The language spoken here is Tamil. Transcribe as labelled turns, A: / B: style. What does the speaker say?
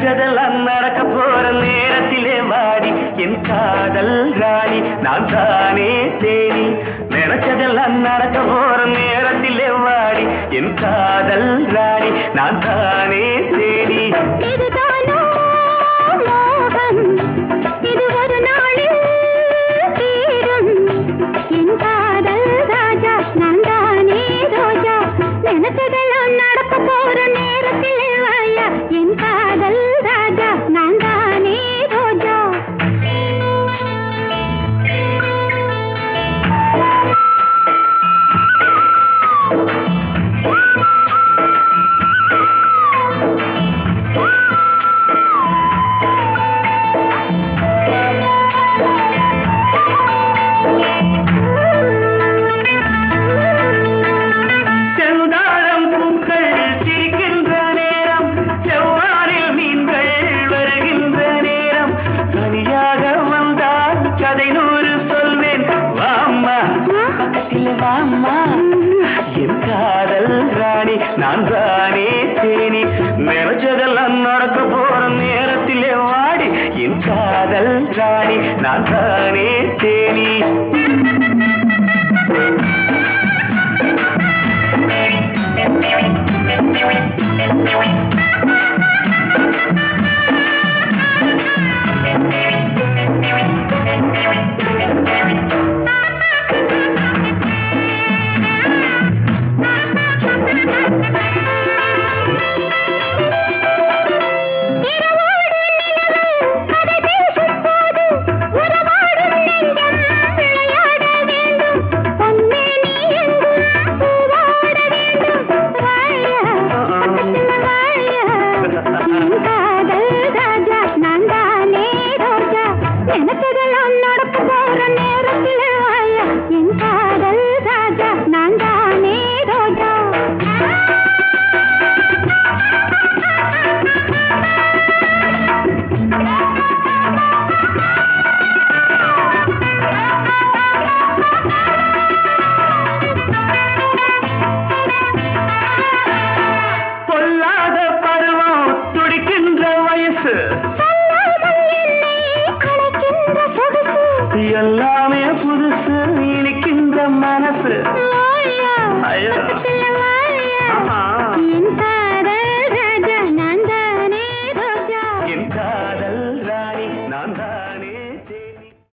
A: நினைச்சதெல்லாம் நடக்க போற நேரத்திலே வாடி என் காதல் ராணி நான் தானே தேனி நினைச்சதெல்லாம் நடக்க போற நேரத்திலே வாடி என் காதல் ராணி நான் தானே தேனி
B: இதுதானோ மோகம் இது ஒரு நாளில் தீரும் என் காதல் ராஜா நான் தானே ரோஜா நினைச்சதெல்லாம் நடக்க போற நேரத்திலே வாயா என் காதல் ராஜா நான் தானே ரோஜா என் காதல் ராணி நான் தானே தேனி நினைச்சதெல்லாம் நடக்க போற நேரத்திலே வாடி என் காதல் ராணி நான் தானே தேனி நினைச்சதெல்லாம் நடக்க போற நேரத்திலே வாயா என் காதல் ராஜா நான் தானே ரோஜா
A: பொல்லாத பருவம் துடிக்கின்ற வயசு
B: எல்லாமே புதுசு இனிக்கின்ற மனசு